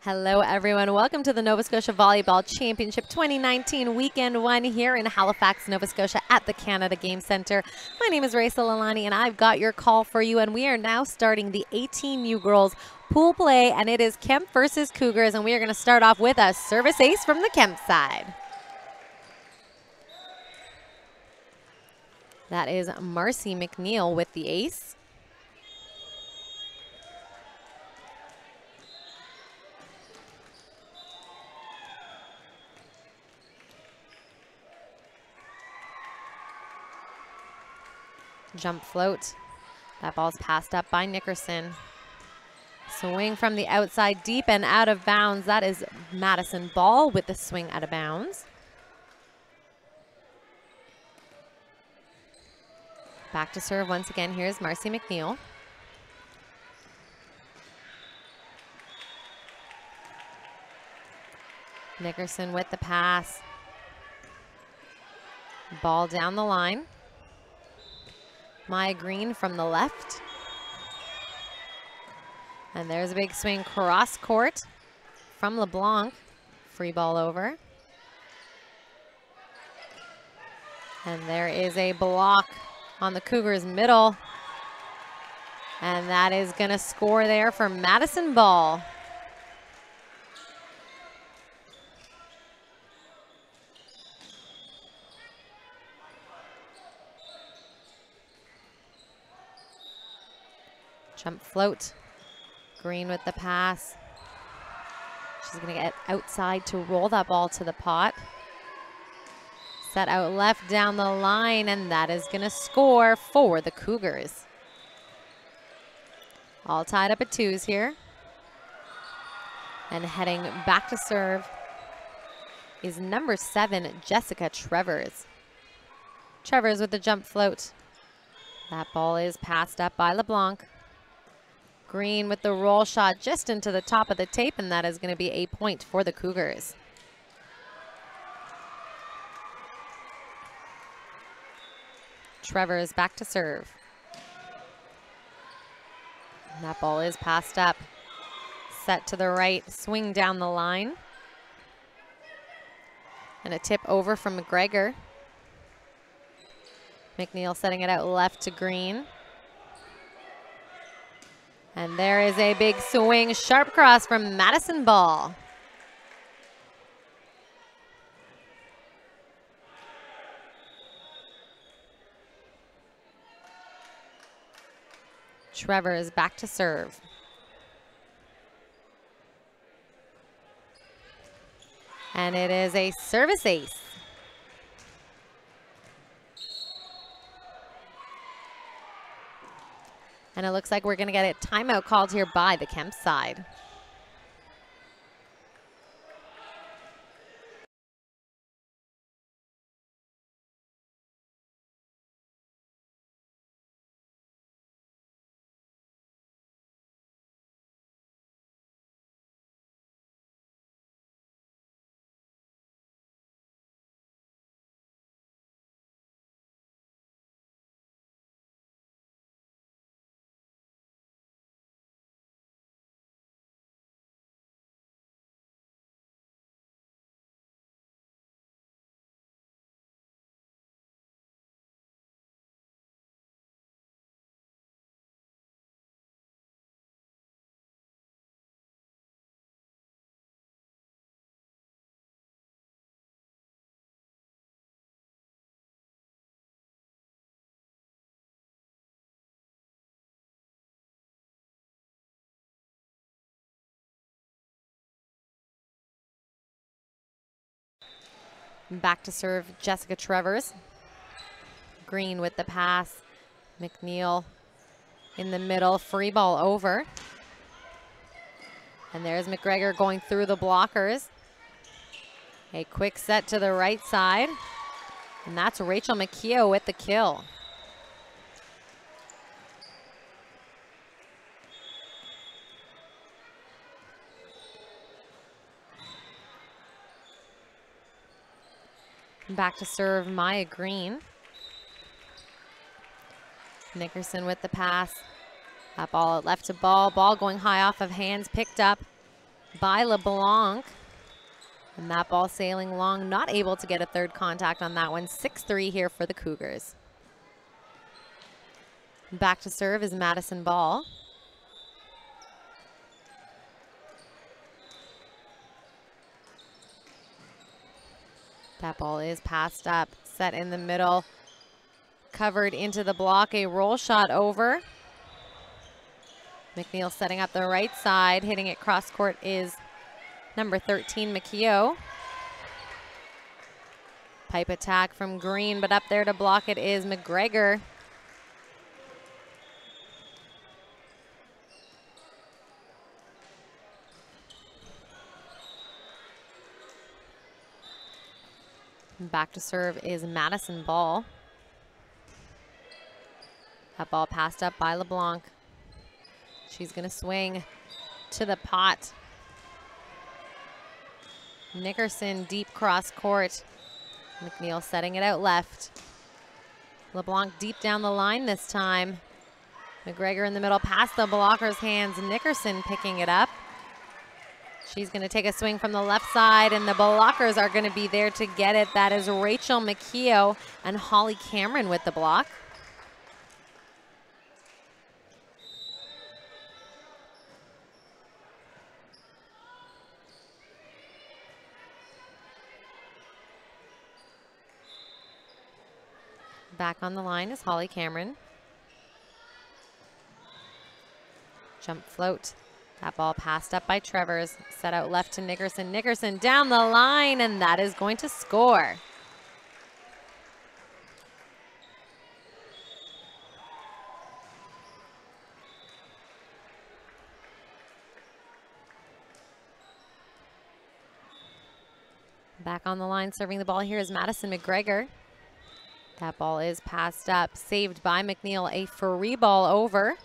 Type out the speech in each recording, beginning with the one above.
Hello everyone, welcome to the Nova Scotia Volleyball Championship 2019 Weekend 1 here in Halifax, Nova Scotia at the Canada Game Centre. My name is Raisa Lalani and I've got your call for you, and we are now starting the 18U girls pool play, and it is Kempe versus Cougars, and we are going to start off with a service ace from the Kempe side. That is Marcy McNeil with the ace. Jump float. That ball's passed up by Nickerson. Swing from the outside, deep and out of bounds. That is Madison Ball with the swing out of bounds. Back to serve once again. Here's Marcy McNeil. Nickerson with the pass. Ball down the line. Maya Green from the left. And there's a big swing cross court from LeBlanc. Free ball over. And there is a block on the Cougars middle. And that is going to score there for Madison Ball. Jump float. Green with the pass. She's going to get outside to roll that ball to the pot. Set out left down the line, and that is going to score for the Cougars. All tied up at 2s here. And heading back to serve is number 7, Jessica Trevors. Trevors with the jump float. That ball is passed up by LeBlanc. Green with the roll shot just into the top of the tape, and that is going to be a point for the Cougars. Trevors back to serve. And that ball is passed up. Set to the right, swing down the line. And a tip over from McGregor. McNeil setting it out left to Green. And there is a big swing, sharp cross from Madison Ball. Trevors back to serve. And it is a service ace. And it looks like we're going to get a timeout called here by the Kempe side. Back to serve Jessica Trevors. Green with the pass. McNeil in the middle, free ball over. And there's McGregor going through the blockers. A quick set to the right side. And that's Rachel McKeough with the kill. Back to serve Maya Green. Nickerson with the pass. That ball left to ball. Ball going high off of hands, picked up. by LeBlanc. And that ball sailing long, not able to get a third contact on that one. 6-3 here for the Cougars. Back to serve is Madison Ball. That ball is passed up, set in the middle, covered into the block, a roll shot over. McNeil setting up the right side, hitting it cross court is number 13, McKeough. Pipe attack from Green, but up there to block it is McGregor. Back to serve is Madison Ball. That ball passed up by LeBlanc. She's gonna swing to the pot. Nickerson deep cross court. McNeil setting it out left. LeBlanc deep down the line this time. McGregor in the middle, past the blocker's hands. Nickerson picking it up. She's going to take a swing from the left side, and the blockers are going to be there to get it. That is Rachel McKeough and Holly Cameron with the block. Back on the line is Holly Cameron. Jump float. That ball passed up by Trevors. Set out left to Nickerson. Nickerson down the line, and that is going to score. Back on the line, serving the ball here is Madison McGregor. That ball is passed up, saved by McNeil, a free ball over.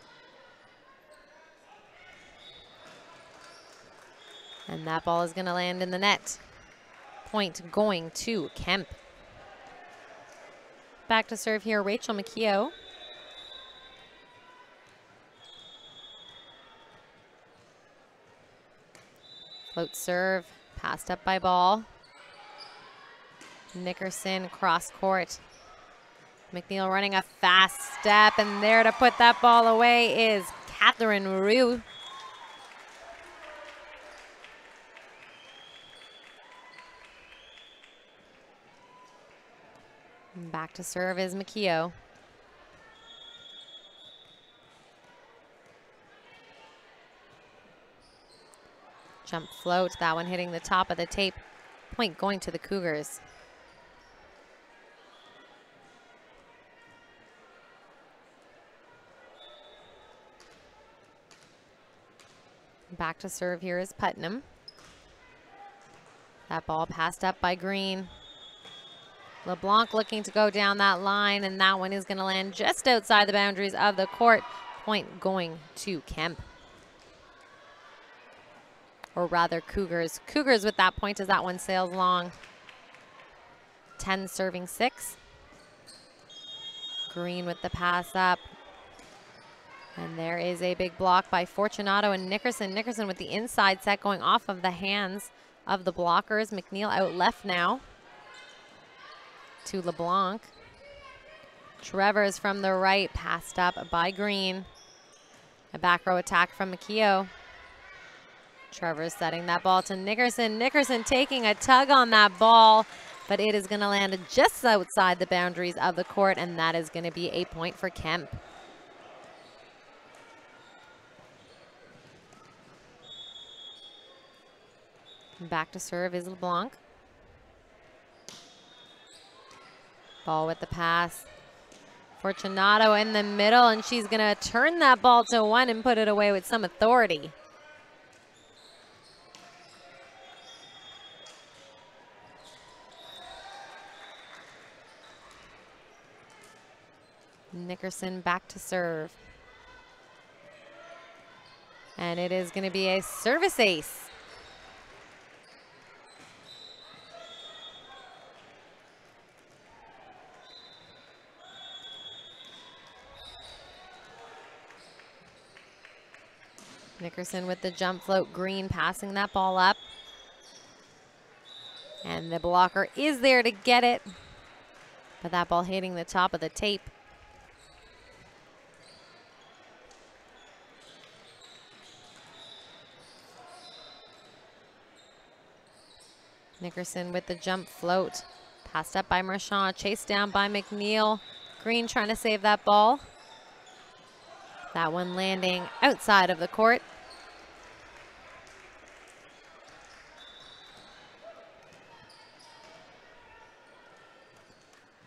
And that ball is going to land in the net. Point going to Kempe. Back to serve here, Rachel McKeough. Float serve, passed up by Ball. Nickerson cross court. McNeil running a fast step, and there to put that ball away is Catherine Rue. Back to serve is McKeough. Jump float, that one hitting the top of the tape. Point going to the Cougars. Back to serve here is Putnam. That ball passed up by Green. LeBlanc looking to go down that line, and that one is going to land just outside the boundaries of the court. Point going to Kempe. Or rather, Cougars. Cougars with that point as that one sails long. 10 serving 6. Green with the pass up. And there is a big block by Fortunato and Nickerson. Nickerson with the inside set going off of the hands of the blockers. McNeil out left now to LeBlanc. Trevors from the right, passed up by Green. A back row attack from McKeough. Trevors setting that ball to Nickerson. Nickerson taking a tug on that ball, but it is going to land just outside the boundaries of the court, and that is going to be a point for Kempe. Back to serve is LeBlanc. Ball with the pass. Fortunato in the middle, and she's going to turn that ball to one and put it away with some authority. Nickerson back to serve. And it is going to be a service ace. Nickerson with the jump float. Green passing that ball up. And the blocker is there to get it. But that ball hitting the top of the tape. Nickerson with the jump float. Passed up by Marchand, chased down by McNeil. Green trying to save that ball. That one landing outside of the court.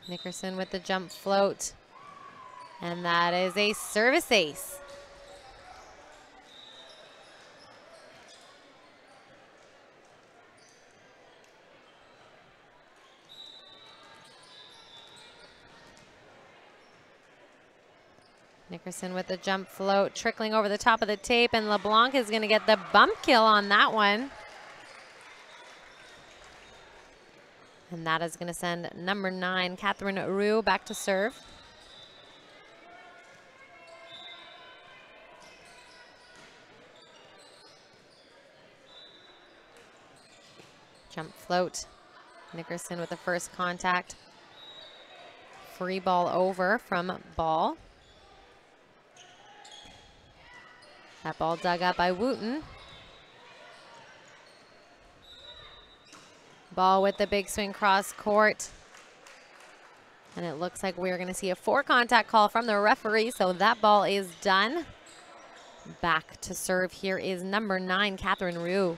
Nickerson with the jump float. And that is a service ace. Nickerson with the jump float, trickling over the top of the tape, and LeBlanc is going to get the bump kill on that one. And that is going to send number 9, Catherine Roux, back to serve. Jump float. Nickerson with the first contact. Free ball over from Ball. That ball dug up by Wooten. Ball with the big swing cross court. And it looks like we're going to see a 4 contact call from the referee, so that ball is done. Back to serve here is number 9, Catherine Roux.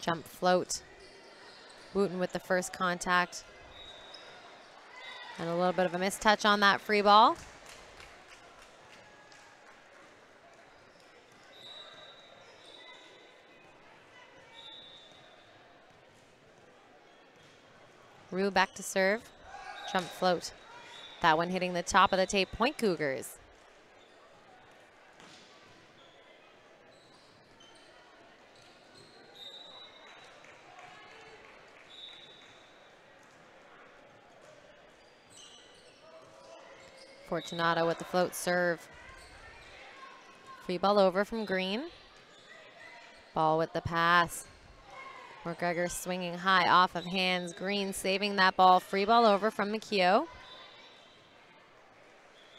Jump float. Wooten with the first contact. And a little bit of a mistouch on that free ball. Roux back to serve. Jump float. That one hitting the top of the tape. Point Cougars. Fortunato with the float serve. Free ball over from Green. Ball with the pass. McGregor swinging high off of hands. Green saving that ball. Free ball over from McKeough.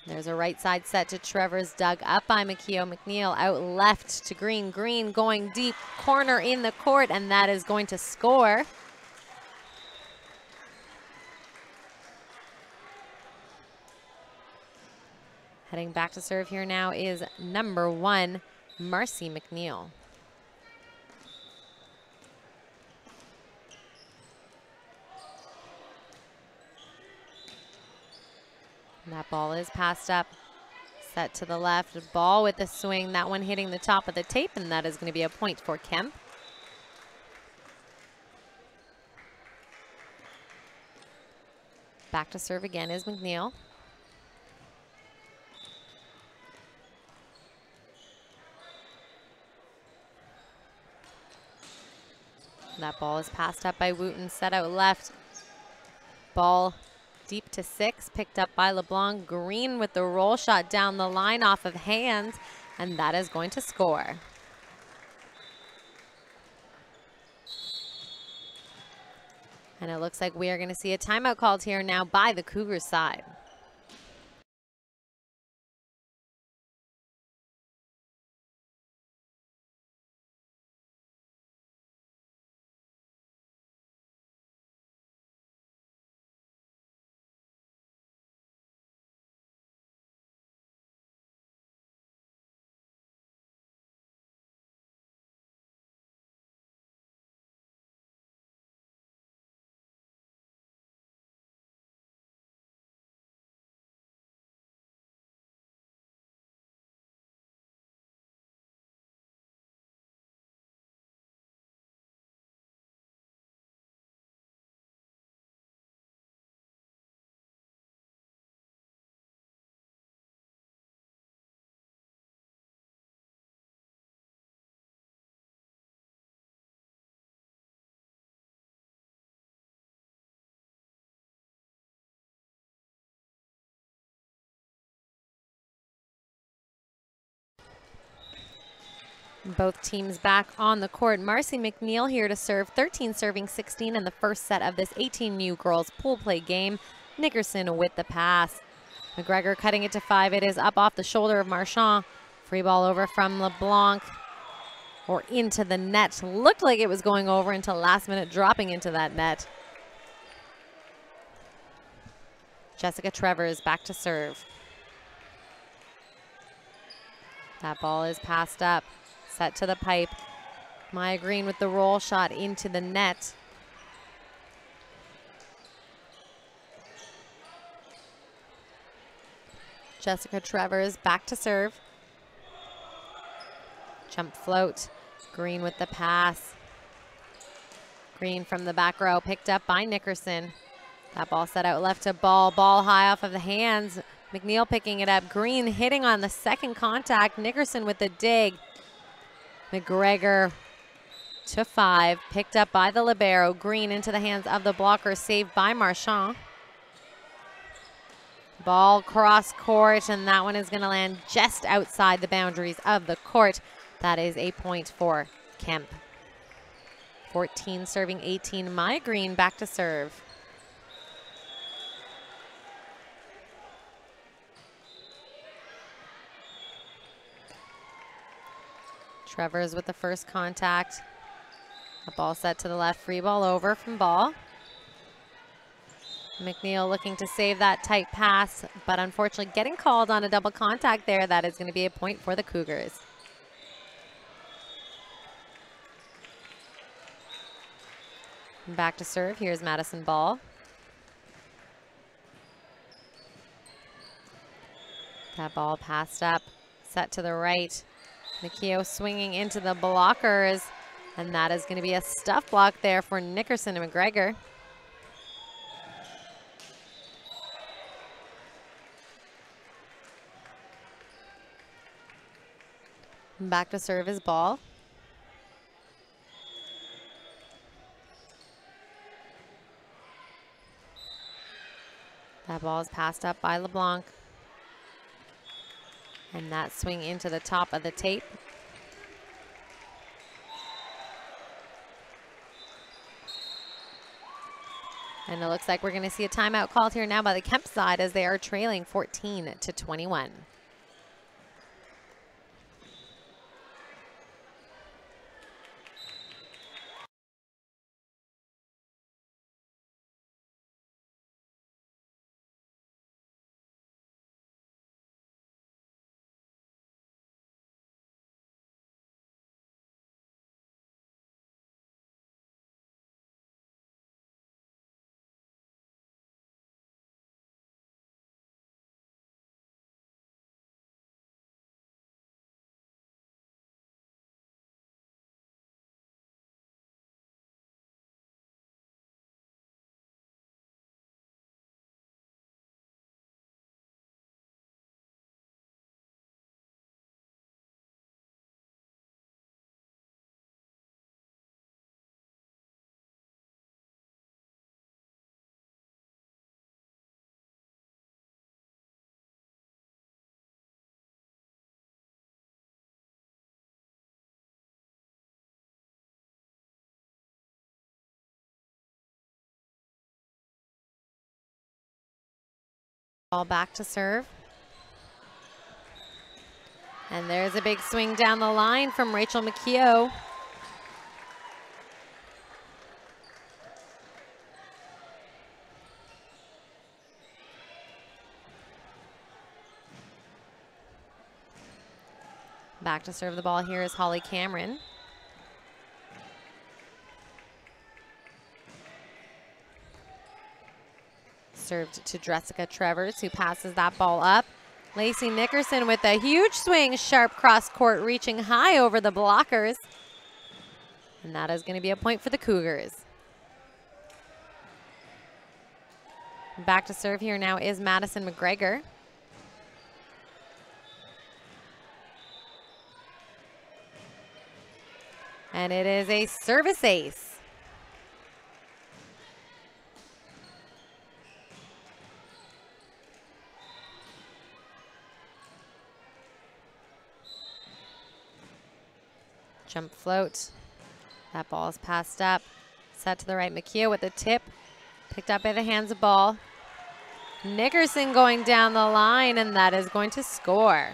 There's a right side set to Trevor's, dug up by McKeough. McNeil out left to Green. Green going deep corner in the court, and that is going to score. Heading back to serve here now is number 1, Marcy McNeil. And that ball is passed up, set to the left. Ball with the swing, that one hitting the top of the tape, and that is going to be a point for Kempe. Back to serve again is McNeil. That ball is passed up by Wooten, set out left. Ball deep to 6, picked up by LeBlanc. Green with the roll shot down the line off of hands, and that is going to score. And it looks like we are going to see a timeout called here now by the Cougars side. Both teams back on the court. Marcy McNeil here to serve, 13 serving 16 in the first set of this 18U girls pool play game. Nickerson with the pass. McGregor cutting it to 5. It is up off the shoulder of Marchand. Free ball over from LeBlanc or into the net. Looked like it was going over until last minute, dropping into that net. Jessica Trevors back to serve. That ball is passed up. Set to the pipe. Maya Green with the roll shot into the net. Jessica Trevors back to serve. Jump float. Green with the pass. Green from the back row, picked up by Nickerson. That ball set out left to Ball. Ball high off of the hands. McNeil picking it up. Green hitting on the second contact. Nickerson with the dig. McGregor to 5. Picked up by the libero. Green into the hands of the blocker. Saved by Marchand. Ball cross court, and that one is going to land just outside the boundaries of the court. That is a point for Kempe. 14 serving 18. Maya Green back to serve. Trevors with the first contact. A ball set to the left. Free ball over from Ball. McNeil looking to save that tight pass, but unfortunately getting called on a double contact there. That is going to be a point for the Cougars. Back to serve. Here's Madison Ball. That ball passed up, set to the right. Nikio swinging into the blockers, and that is going to be a stuff block there for Nickerson and McGregor. Back to serve is Ball. That ball is passed up by LeBlanc. And that swing into the top of the tape. And it looks like we're going to see a timeout called here now by the Kempe side as they are trailing 14-21. Ball back to serve. And there's a big swing down the line from Rachel McKeough. Back to serve the ball here is Holly Cameron. Served to Jessica Trevors, who passes that ball up. Lacey Nickerson with a huge swing, sharp cross court, reaching high over the blockers. And that is going to be a point for the Cougars. Back to serve here now is Madison McGregor. And it is a service ace. Jump float. That ball is passed up. Set to the right. McKeo with the tip. Picked up by the hands of ball. Nickerson going down the line, and that is going to score.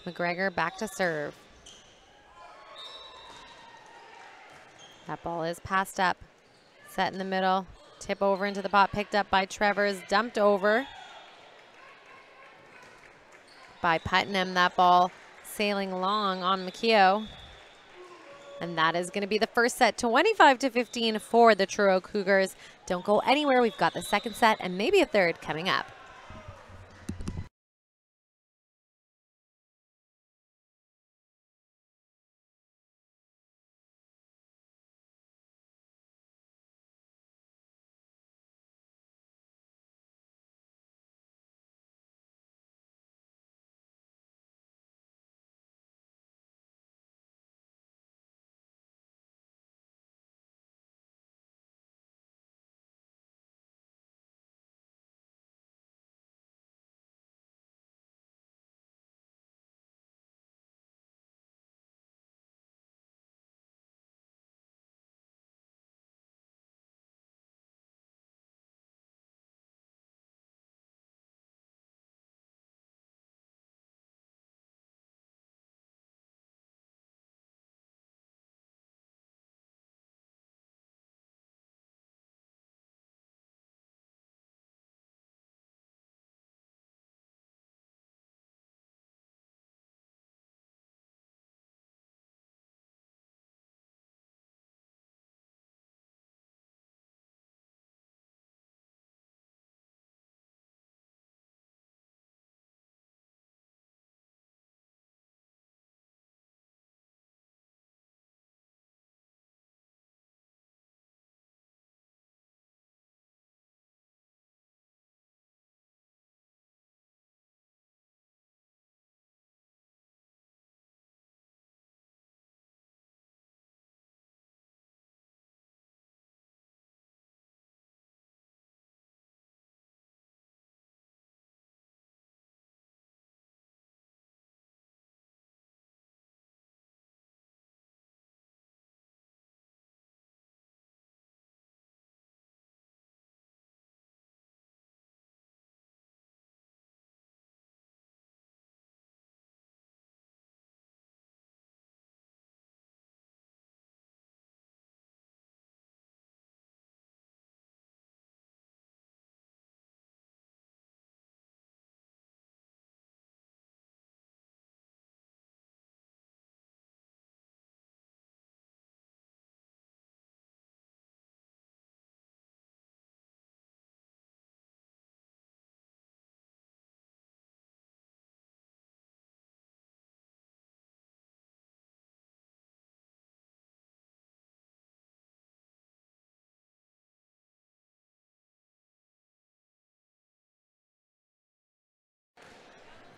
McGregor back to serve. That ball is passed up. Set in the middle. Tip over into the pot. Picked up by Trevors. Dumped over by Putnam. That ball sailing long on McKeo. And that is going to be the first set, 25-15 for the Truro Cougars. Don't go anywhere. We've got the second set and maybe a third coming up.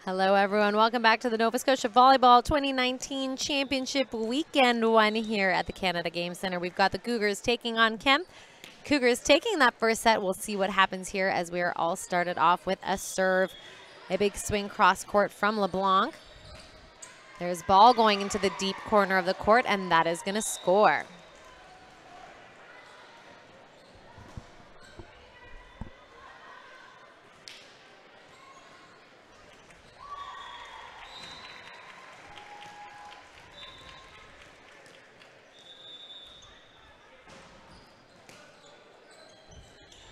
Hello, everyone. Welcome back to the Nova Scotia Volleyball 2019 Championship Weekend 1 here at the Canada Game Centre. We've got the Cougars taking on Kempe. Cougars taking that first set. We'll see what happens here as we are all started off with a serve. A big swing cross court from LeBlanc. There's ball going into the deep corner of the court, and that is going to score.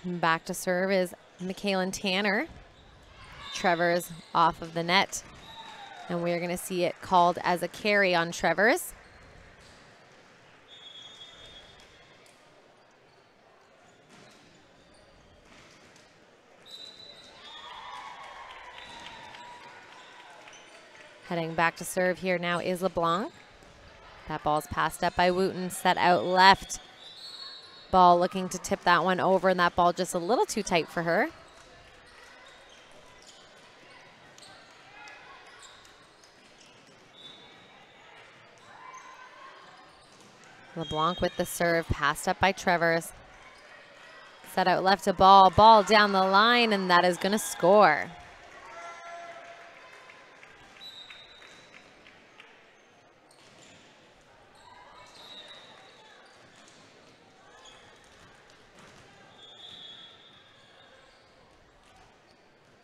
Back to serve is Michaelan Tanner. Trevors off of the net. And we're going to see it called as a carry on Trevors. Heading back to serve here now is LeBlanc. That ball's passed up by Wooten, set out left. Ball looking to tip that one over, and that ball just a little too tight for her. LeBlanc with the serve, passed up by Trevors. Set out left to ball. Ball down the line, and that is going to score.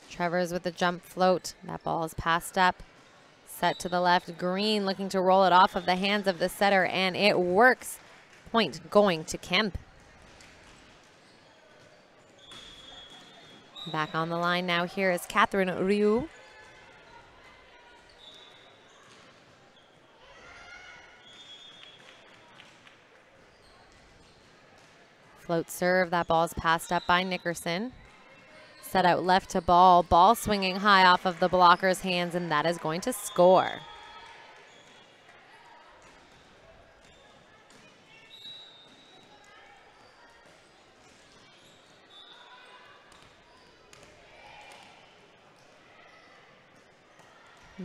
Trevor's with the jump float. That ball is passed up. Set to the left. Green looking to roll it off of the hands of the setter, and it works. Point going to Kempe. Back on the line now here is Catherine Ryu. Float serve. That ball is passed up by Nickerson. Set out left to ball. Ball swinging high off of the blocker's hands, and that is going to score.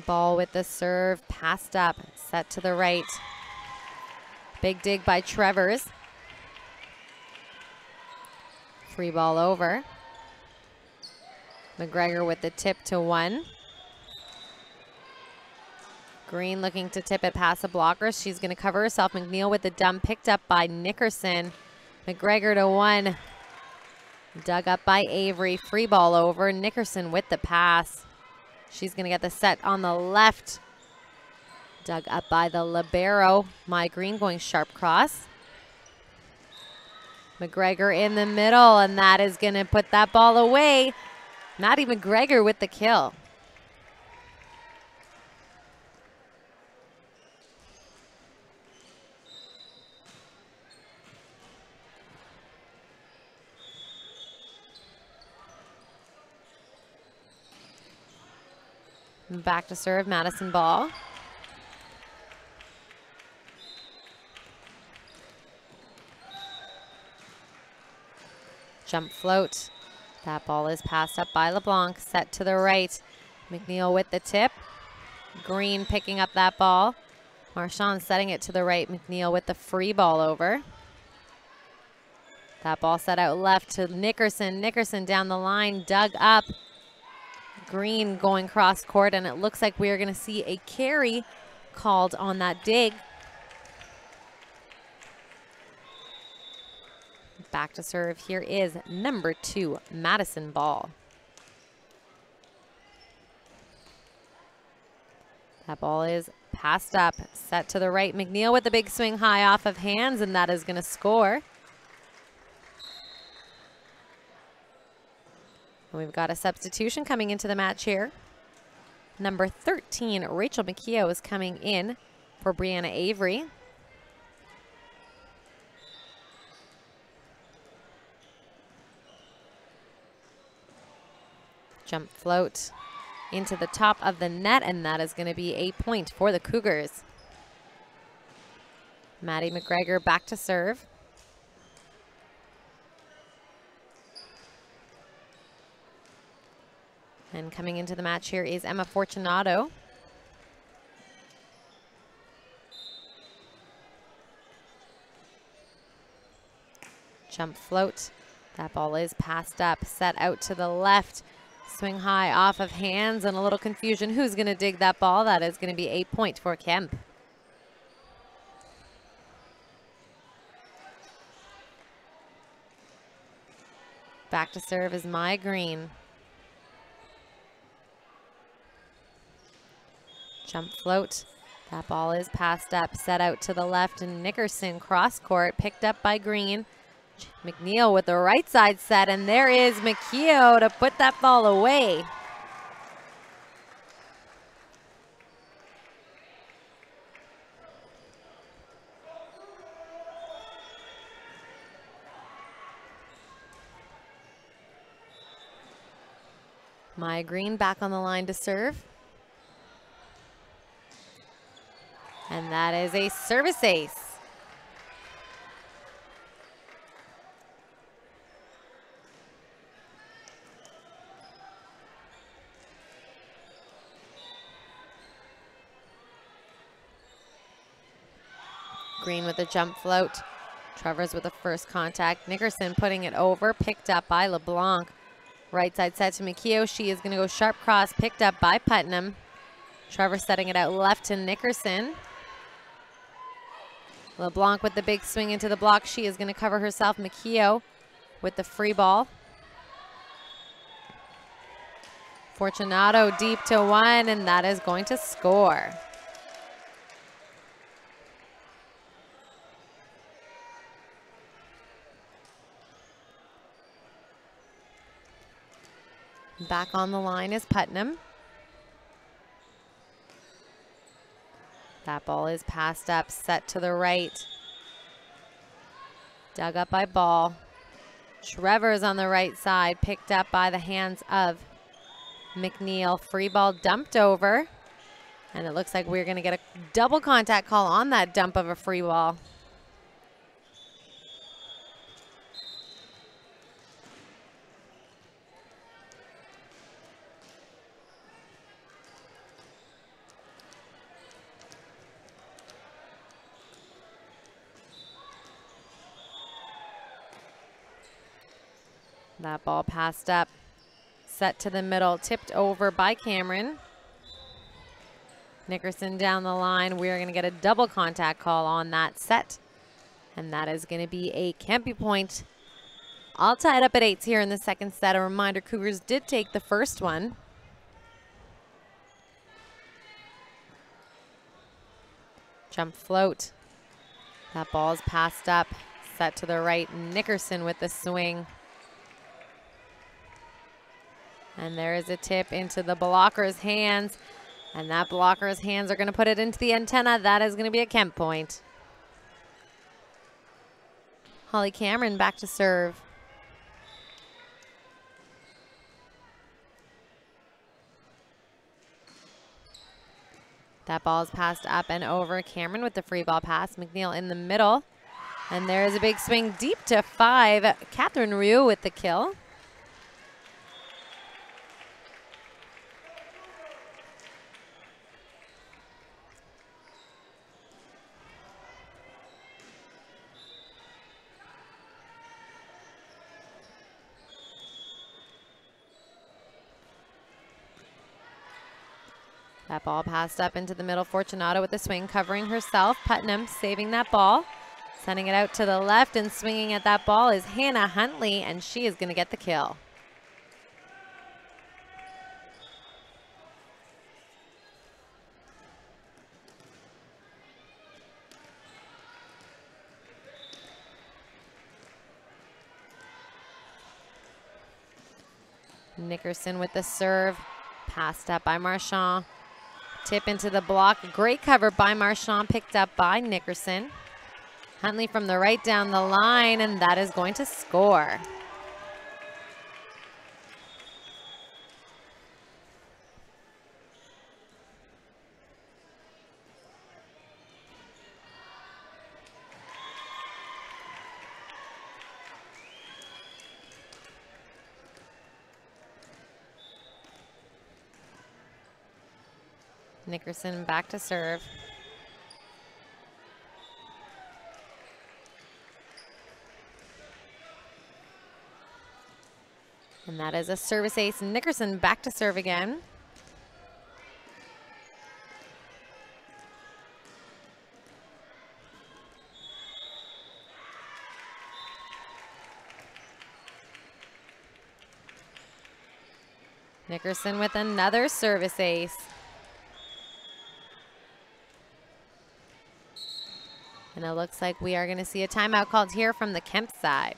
Ball with the serve, passed up, set to the right. Big dig by Trevors. Free ball over. McGregor with the tip to one. Green looking to tip it past the blocker. She's going to cover herself. McNeil with the dump, picked up by Nickerson. McGregor to one. Dug up by Avery. Free ball over. Nickerson with the pass. She's going to get the set on the left. Dug up by the libero. My Green going sharp cross. McGregor in the middle, and that is going to put that ball away. Maddie McGregor with the kill. Back to serve, Madison ball. Jump float. That ball is passed up by LeBlanc, set to the right. McNeil with the tip. Green picking up that ball. Marchand setting it to the right. McNeil with the free ball over. That ball set out left to Nickerson. Nickerson down the line, dug up. Green going cross court, and it looks like we are going to see a carry called on that dig. Back to serve. Here is number 2, Madison ball. That ball is passed up, set to the right. McNeil with the big swing high off of hands, and that is going to score. And we've got a substitution coming into the match here. Number 13, Rachel McKeough is coming in for Brianna Avery. Jump float into the top of the net, and that is going to be a point for the Cougars. Maddie McGregor back to serve. And coming into the match here is Emma Fortunato. Jump float. That ball is passed up, set out to the left. Swing high off of hands, and a little confusion. Who's going to dig that ball? That is going to be a point for Kempe. Back to serve is My Green. Jump float. That ball is passed up, set out to the left, and Nickerson cross court, picked up by Green. McNeil with the right side set, and there is McKeough to put that ball away. My Green back on the line to serve. And that is a service ace. Green with a jump float. Trevor's with the first contact. Nickerson putting it over, picked up by LeBlanc. Right side set to McKeough. She is going to go sharp cross, picked up by Putnam. Trevor setting it out left to Nickerson. LeBlanc with the big swing into the block. She is going to cover herself. McKeough with the free ball. Fortunato deep to one, and that is going to score. Back on the line is Putnam. That ball is passed up, set to the right. Dug up by Ball. Trevor's on the right side, picked up by the hands of McNeil. Free ball dumped over. And it looks like we're going to get a double contact call on that dump of a free ball. That ball passed up, set to the middle, tipped over by Cameron. Nickerson down the line. We're going to get a double contact call on that set. And that is going to be a Kempe point. All tied up at 8 here in the second set. A reminder, Cougars did take the first one. Jump float. That ball is passed up, set to the right. Nickerson with the swing. And there is a tip into the blocker's hands. And that blocker's hands are going to put it into the antenna. That is going to be a Kempe point. Holly Cameron back to serve. That ball is passed up and over. Cameron with the free ball pass. McNeil in the middle. And there is a big swing deep to 5. Catherine Ryu with the kill. That ball passed up into the middle. Fortunato with the swing, covering herself. Putnam saving that ball. Sending it out to the left and swinging at that ball is Hannah Huntley, and she is going to get the kill. Nickerson with the serve. Passed up by Marchand. Tip into the block. Great cover by Marchand, picked up by Nickerson. Huntley from the right down the line, and that is going to score. Nickerson back to serve. And that is a service ace. Nickerson back to serve again. Nickerson with another service ace. And it looks like we are going to see a timeout called here from the Kempe side.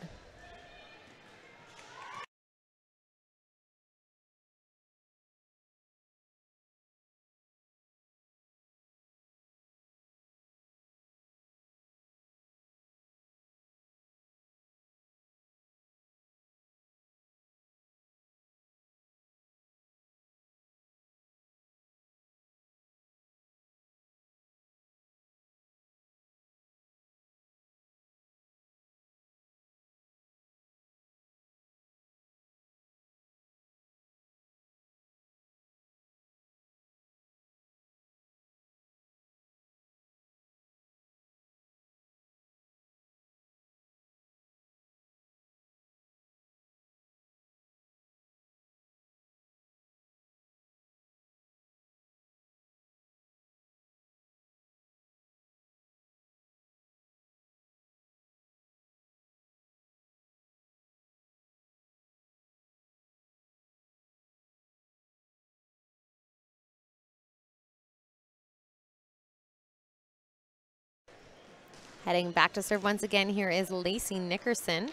Heading back to serve once again here is Lacey Nickerson.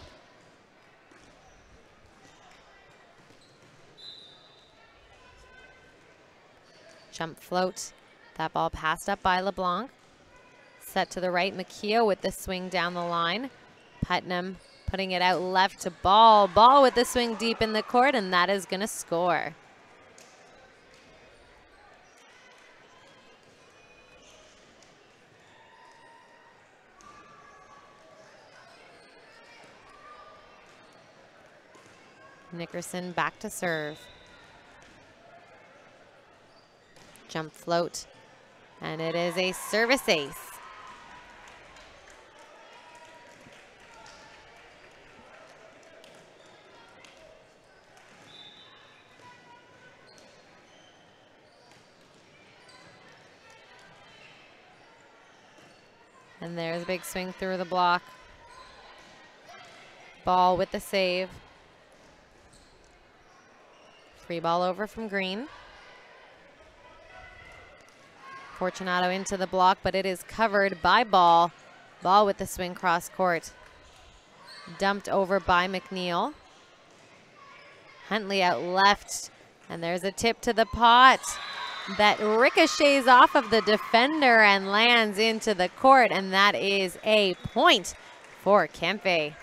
Jump float. That ball passed up by LeBlanc. Set to the right, McKeo with the swing down the line. Putnam putting it out left to Ball. Ball with the swing deep in the court, and that is going to score. Nickerson back to serve. Jump float, and it is a service ace. And there's a big swing through the block. Ball with the save. Free ball over from Green. Fortunato into the block, but it is covered by Ball. Ball with the swing cross court. Dumped over by McNeil. Huntley out left, and there's a tip to the pot that ricochets off of the defender and lands into the court, and that is a point for Kempe.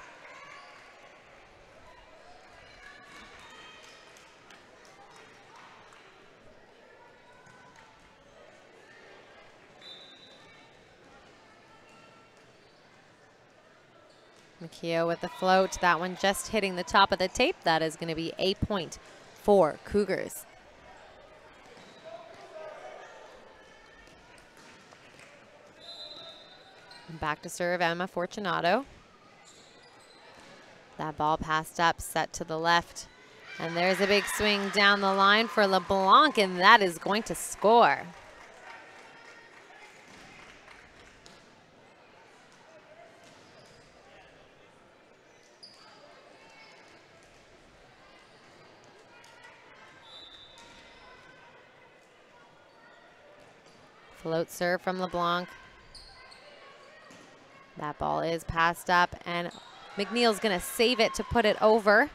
McKeo with the float. That one just hitting the top of the tape. That is going to be a point for Cougars. Back to serve Emma Fortunato. That ball passed up, set to the left. And there's a big swing down the line for LeBlanc, and that is going to score. Float serve from LeBlanc. That ball is passed up, and McNeil's gonna save it to put it over.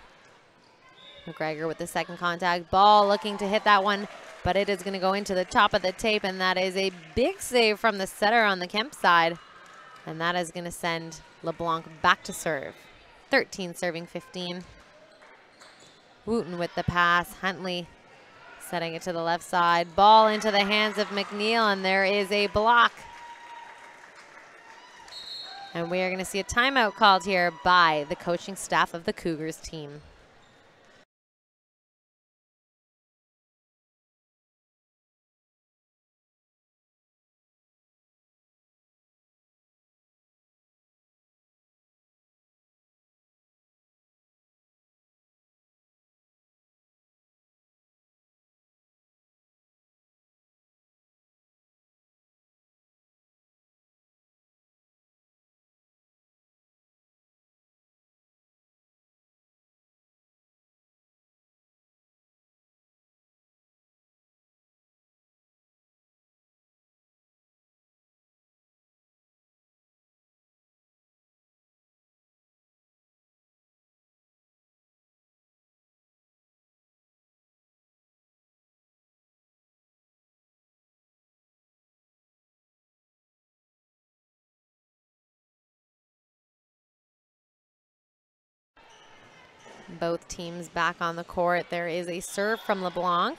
McGregor with the second contact. Ball looking to hit that one, but it is gonna go into the top of the tape, and that is a big save from the setter on the Kemp side. And that is gonna send LeBlanc back to serve. 13 serving 15. Wooten with the pass. Huntley setting it to the left side. Ball into the hands of McNeil, and there is a block. And we are going to see a timeout called here by the coaching staff of the Cougars team. Both teams back on the court. There is a serve from LeBlanc.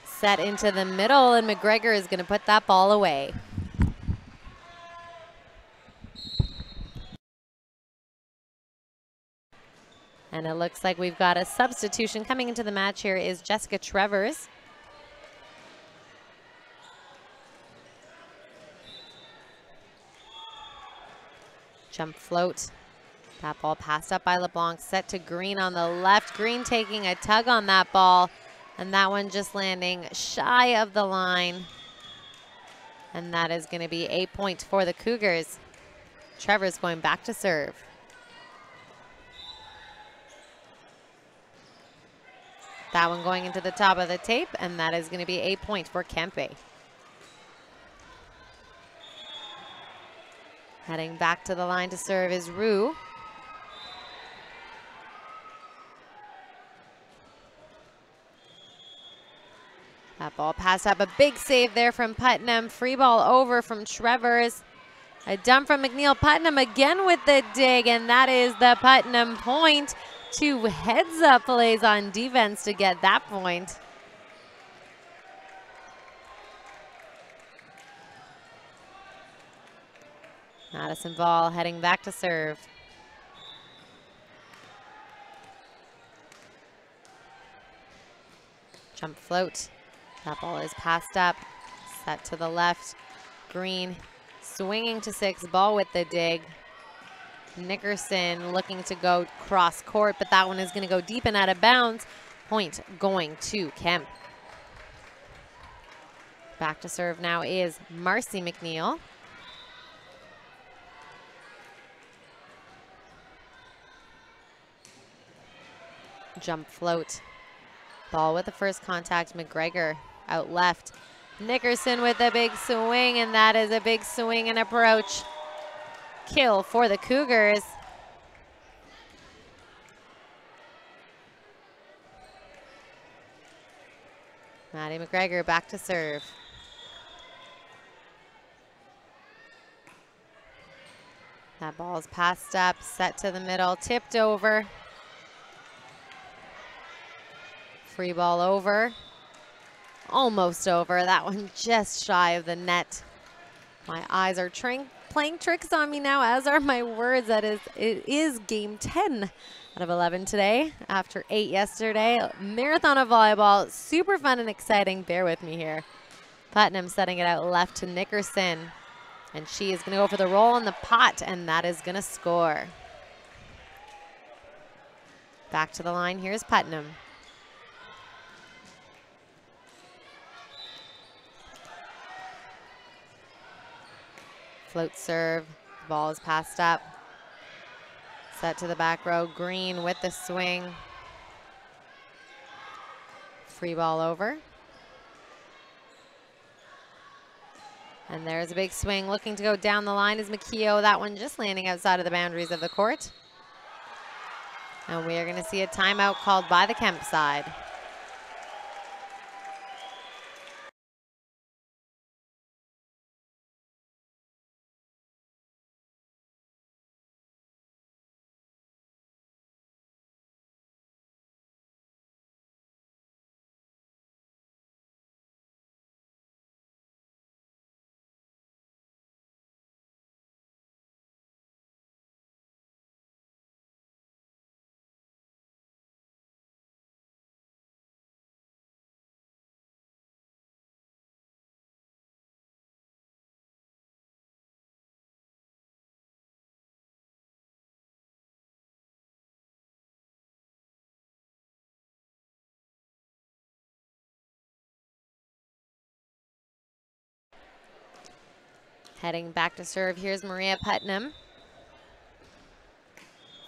Set into the middle, and McGregor is going to put that ball away. And it looks like we've got a substitution coming into the match here is Jessica Trevors. Jump float. That ball passed up by LeBlanc, set to Green on the left. Green taking a tug on that ball, and that one just landing shy of the line. And that is going to be a point for the Cougars. Trevor's going back to serve. That one going into the top of the tape, and that is going to be a point for Kempe. Heading back to the line to serve is Rue. That ball passed up. A big save there from Putnam. Free ball over from Trevors. A dump from McNeil. Putnam again with the dig, and that is the Putnam point. 2 heads-up plays on defense to get that point. Madison Ball heading back to serve. Jump float. That ball is passed up. Set to the left. Green swinging to 6. Ball with the dig. Nickerson looking to go cross court, but that one is going to go deep and out of bounds. Point going to Kempe. Back to serve now is Marcy McNeil. Jump float. Ball with the first contact. McGregor out left. Nickerson with a big swing, and that is a big swing and approach. Kill for the Cougars. Maddie McGregor back to serve. That ball is passed up, set to the middle, tipped over. Free ball over. Almost over. That one just shy of the net. My eyes are playing tricks on me now, as are my words. It is game 10 out of 11 today after 8 yesterday. Marathon of volleyball, super fun and exciting. Bear with me here. Putnam setting it out left to Nickerson, and she is going to go for the roll in the pot, and that is going to score. Back to the line. Here's Putnam. Float serve. The ball is passed up. Set to the back row. Green with the swing. Free ball over. And there's a big swing. Looking to go down the line is McKeough. That one just landing outside of the boundaries of the court. And we are going to see a timeout called by the Kempe side. Heading back to serve, here's Maria Putnam.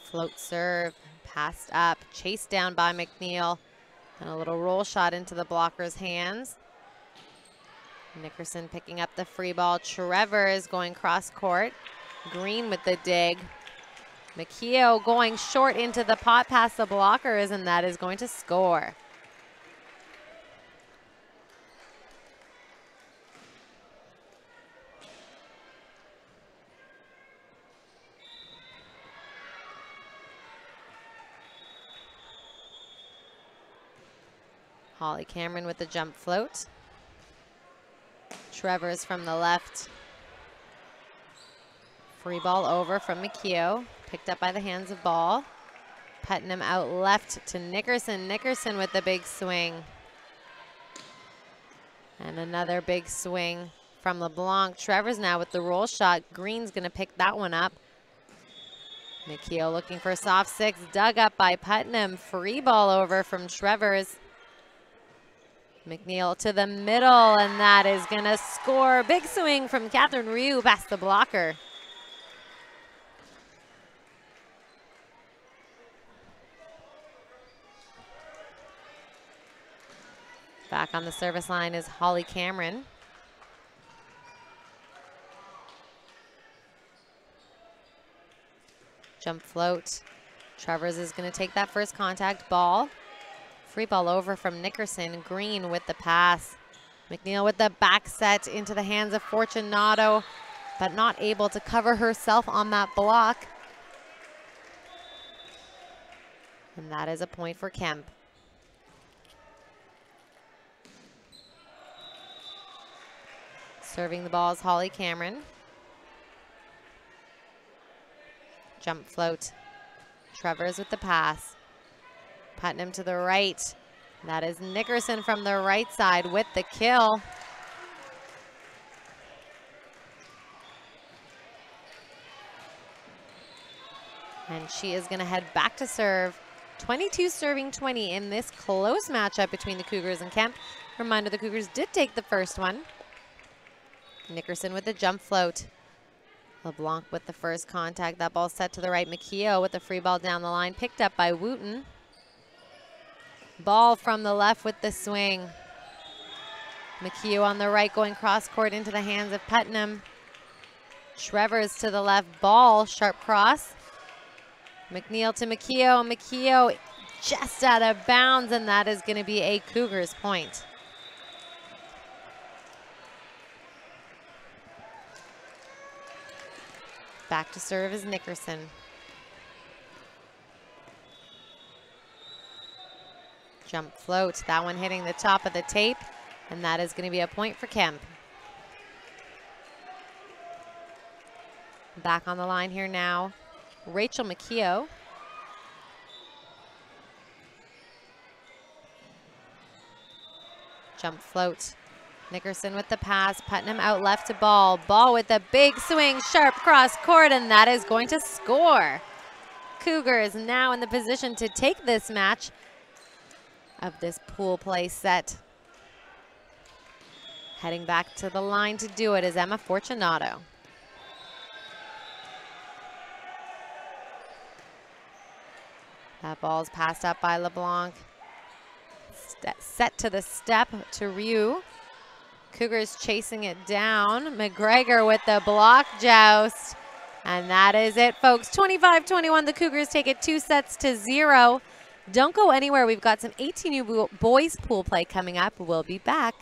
Float serve, passed up, chased down by McNeil, and a little roll shot into the blocker's hands. Nickerson picking up the free ball. Trevor is going cross court. Green with the dig. McKeough going short into the pot past the blockers, and that is going to score. Holly Cameron with the jump float. Trevor's from the left. Free ball over from McKeough. Picked up by the hands of Ball. Putnam out left to Nickerson. Nickerson with the big swing. And another big swing from LeBlanc. Trevor's now with the roll shot. Green's going to pick that one up. McKeough looking for a soft 6. Dug up by Putnam. Free ball over from Trevor's. McNeil to the middle, and that is going to score. Big swing from Catherine Ryu past the blocker. Back on the service line is Holly Cameron. Jump float. Travers is going to take that first contact ball. Free ball over from Nickerson. Green with the pass. McNeil with the back set into the hands of Fortunato, but not able to cover herself on that block. And that is a point for Kempe. Serving the ball is Holly Cameron. Jump float. Travers with the pass. Putnam to the right. That is Nickerson from the right side with the kill. And she is going to head back to serve. 22 serving 20 in this close matchup between the Cougars and Kempe. Reminder, the Cougars did take the first one. Nickerson with the jump float. LeBlanc with the first contact. That ball set to the right. McKeough with the free ball down the line. Picked up by Wooten. Ball from the left with the swing. McKeough on the right going cross court into the hands of Putnam. Travers to the left. Ball, sharp cross. McNeil to McKeough. McKeough just out of bounds, and that is going to be a Cougars point. Back to serve is Nickerson. Jump float, that one hitting the top of the tape, and that is going to be a point for Kempe. Back on the line here now, Rachel McKeough. Jump float. Nickerson with the pass, Putnam out left to Ball. Ball with the big swing, sharp cross court, and that is going to score. Cougars now in the position to take this match of this pool play set. Heading back to the line to do it is Emma Fortunato. That ball is passed up by LeBlanc. Set to the step to Ryu. Cougars chasing it down. McGregor with the block joust. And that is it, folks. 25-21, the Cougars take it 2-0. Don't go anywhere. We've got some 18U boys pool play coming up. We'll be back.